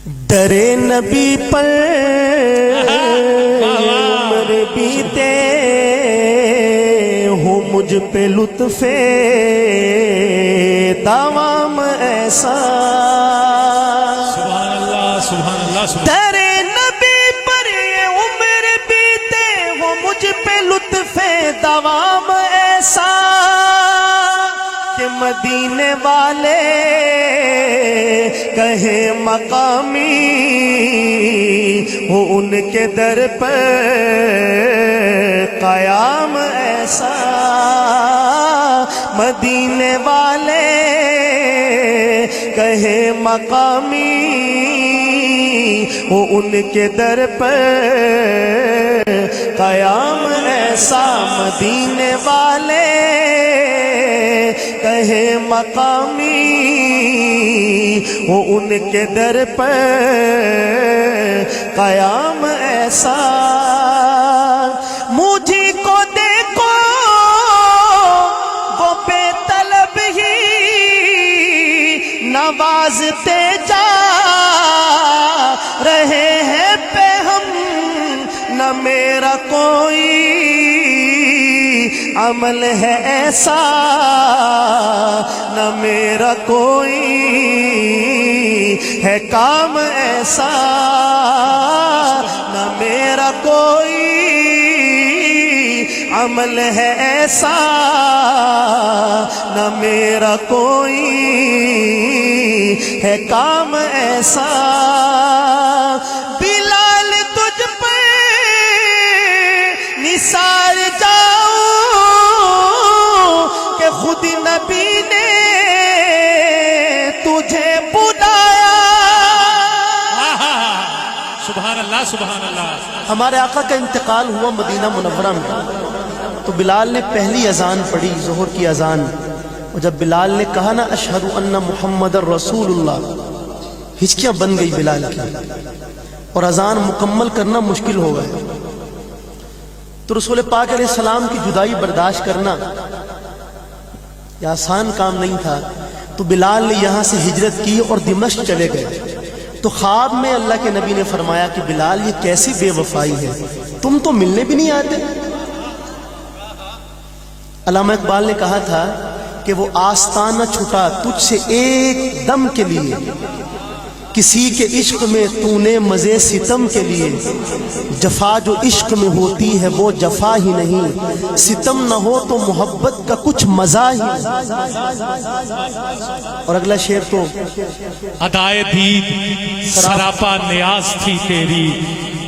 ڈرے نبی پر عمر بیتے ہو مجھ پہ لطف دوام ایسا سبحان اللہ سبحان اللہ سبحان ڈرے نبی پر عمر بیتے ہو مجھ پہ لطف دوام ایسا کہ مدینے والے کہے مقامی ہو ان کے در پر قیام ایسا مدینے والے کہے مقامی ہو ان کے در پر قیام ایسا مدینے والے کہے مقامی ہو ان کے در پر قیام ایسا مجھے کو دیکھو وہ بے طلب ہی نوازتے جا رہے ہیں پہ ہم نہ میرا کوئی عمل ہے ایسا نہ میرا کوئی ہے کام ایسا نہ میرا کوئی عمل ہے ایسا نہ میرا کوئی ہے کام ایسا بلال تجھ پہ نثار جاؤ کہ خود نبی نے تجھے بلایا سبحان اللہ سبحان اللہ ہمارے آقا کا انتقال ہوا مدینہ منورہ میں تو بلال نے پہلی اذان پڑھی ظہر کی اذان اور جب بلال نے کہا نا اشہد ان محمد رسول اللہ ہچکیاں بن گئی بلال کی اور اذان مکمل کرنا مشکل ہو گیا تو رسول پاک علیہ السلام کی جدائی برداشت کرنا یہ آسان کام نہیں تھا تو بلال نے یہاں سے ہجرت کی اور دمشق چلے گئے تو خواب میں اللہ کے نبی نے فرمایا کہ بلال یہ کیسی بے وفائی ہے تم تو ملنے بھی نہیں آتے علامہ اقبال نے کہا تھا کہ وہ آستانہ چھٹا تجھ سے ایک دم کے لیے کسی کے عشق میں تو نے مزے ستم کے لیے جفا جو عشق میں ہوتی ہے وہ جفا ہی نہیں ستم نہ ہو تو محبت کا کچھ مزہ ہی نہیں اور اگلا شعر تو ادائے دید سراپا نیاز تھی تیری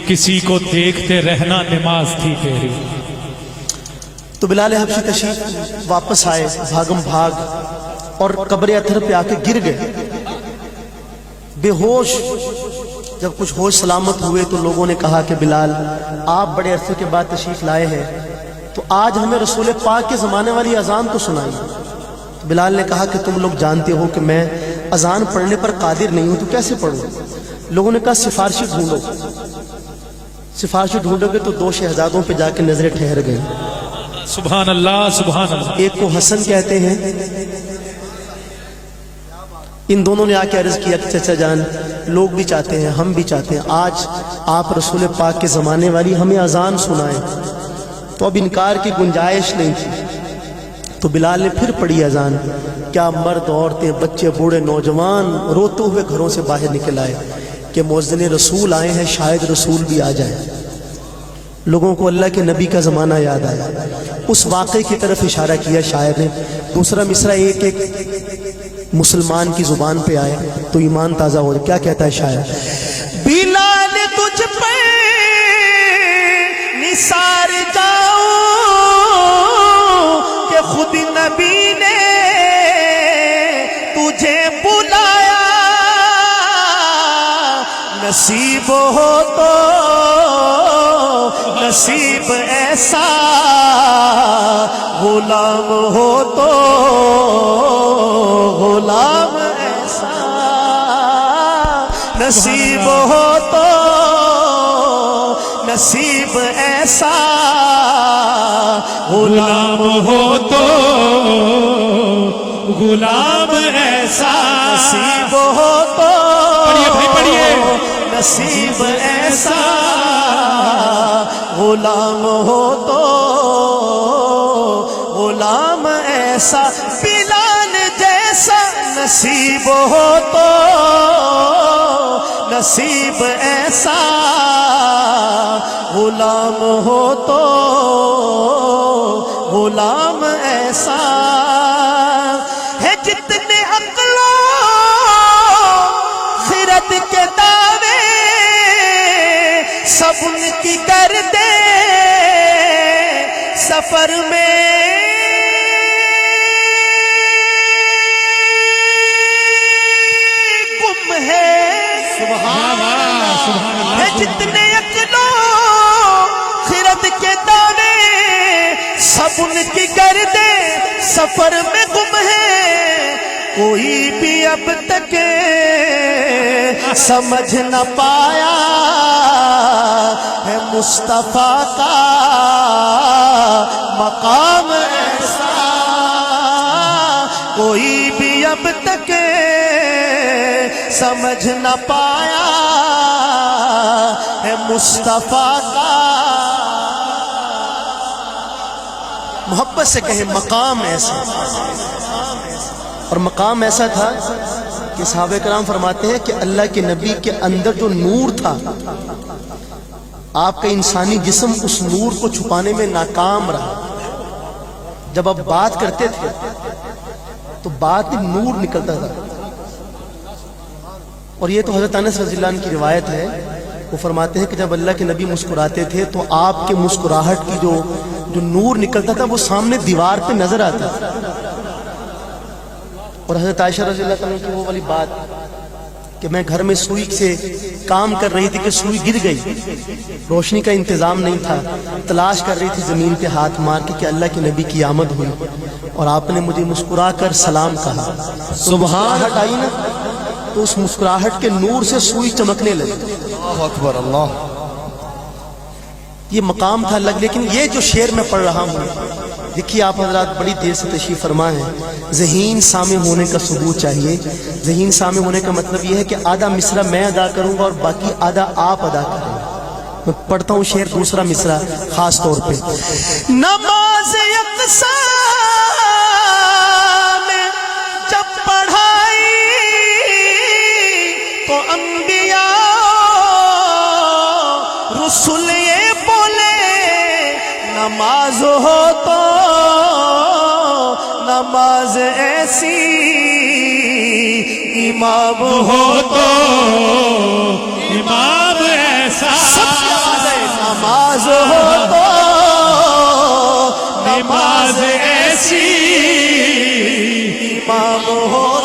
کسی کو دیکھتے رہنا نماز تھی تیری تو بلال حبشی تشریف واپس آئے بھاگم بھاگ اور قبر اطہر پہ آ کے گر گئے بے ہوش جب کچھ ہوش سلامت ہوئے تو لوگوں نے کہا کہ بلال آپ بڑے عرصے کے بعد تشریف لائے ہیں تو آج ہمیں رسول پاک کے زمانے والی اذان تو سنائی تو بلال نے کہا کہ تم لوگ جانتے ہو کہ میں اذان پڑھنے پر قادر نہیں ہوں تو کیسے پڑھوں لوگوں نے کہا سفارشی ڈھونڈو سفارشی ڈھونڈو گے تو دو شہزادوں پہ جا کے نظریں ٹھہر گئی سبحان اللہ سبحان اللہ ایک کو حسن کہتے ہیں ان دونوں نے آ کے عرض کیا کہ چچا جان لوگ بھی چاہتے ہیں ہم بھی چاہتے ہیں آج آپ رسول پاک کے زمانے والی ہمیں اذان سنائیں تو اب انکار کی گنجائش نہیں تھی تو بلال نے پھر پڑھی اذان کیا مرد عورتیں بچے بوڑھے نوجوان روتے ہوئے گھروں سے باہر نکل آئے کہ مؤذن رسول آئے ہیں شاید رسول بھی آ جائے لوگوں کو اللہ کے نبی کا زمانہ یاد آیا اس واقعے کی طرف اشارہ کیا شاعر نے دوسرا مصرع ایک ایک مسلمان کی زبان پہ آئے تو ایمان تازہ ہو جائے کیا کہتا ہے شاعر بلال تجھ پہ نثار جاؤ کہ خود نبی نے تجھے بلایا نصیب ہو تو نصیب ایسا غلام ہو تو غلام ایسا نصیب ہو تو نصیب ایسا غلام ہو تو غلام ایسا نصیب ہو تو پڑھیے بھائی پڑھیے نصیب ایسا غلام ہو تو غلام ایسا بلال جیسا نصیب ہو تو نصیب ایسا غلام ہو تو غلام ایسا ہے جتنے عقل و خرد کے دعوے سب ان کی کر دے سفر میں گم ہے سبحان اللہ سبحان اللہ ہے جتنے عقل و خرد کے دعوے سب ان کی کر دے سفر میں گم ہے کوئی بھی اب تک سمجھ نہ پایا ہے مصطفیٰ کا مقام ایسا کوئی بھی اب تک سمجھ نہ پایا ہے مصطفیٰ کا محبت سے کہیں مقام ایسا اور مقام ایسا تھا کہ صحابہ کرام فرماتے ہیں کہ اللہ کے نبی کے اندر جو نور تھا آپ کا انسانی جسم اس نور کو چھپانے میں ناکام رہا جب آپ بات کرتے تھے تو بات میں نور نکلتا تھا اور یہ تو حضرت انس رضی اللہ عنہ کی روایت ہے وہ فرماتے ہیں کہ جب اللہ کے نبی مسکراتے تھے تو آپ کے مسکراہٹ کی جو نور نکلتا تھا وہ سامنے دیوار پہ نظر آتا تھا اور حضرت عائشہ رضی اللہ عنہ کی وہ والی بات کہ میں گھر میں سوئی سے کام کر رہی تھی کہ سوئی گر گئی روشنی کا انتظام نہیں تھا تلاش کر رہی تھی زمین پہ ہاتھ مار کے کہ اللہ کے نبی کی آمد ہوئی اور آپ نے مجھے مسکرا کر سلام کہا سبحان آئی نا تو اس مسکراہٹ کے نور سے سوئی چمکنے لگی اللہ اکبر اللہ یہ مقام تھا الگ لیکن یہ جو شعر میں پڑھ رہا ہوں دیکھیے آپ حضرات بڑی دیر سے تشریف فرما ہیں ذہین سامع ہونے کا ثبوت چاہیے ذہین سامع ہونے کا مطلب یہ ہے کہ آدھا مصرع میں ادا کروں گا اور باقی آدھا آپ ادا کریں گے میں پڑھتا ہوں شعر دوسرا مصرع خاص طور پہ نماز یکساں میں جب پڑھائی تو انبیاء رسول یہ بولے نماز ہو تو نماز ایسی امام ہو تو امام ایسا نماز ہو تو نماز ایسی امام ہو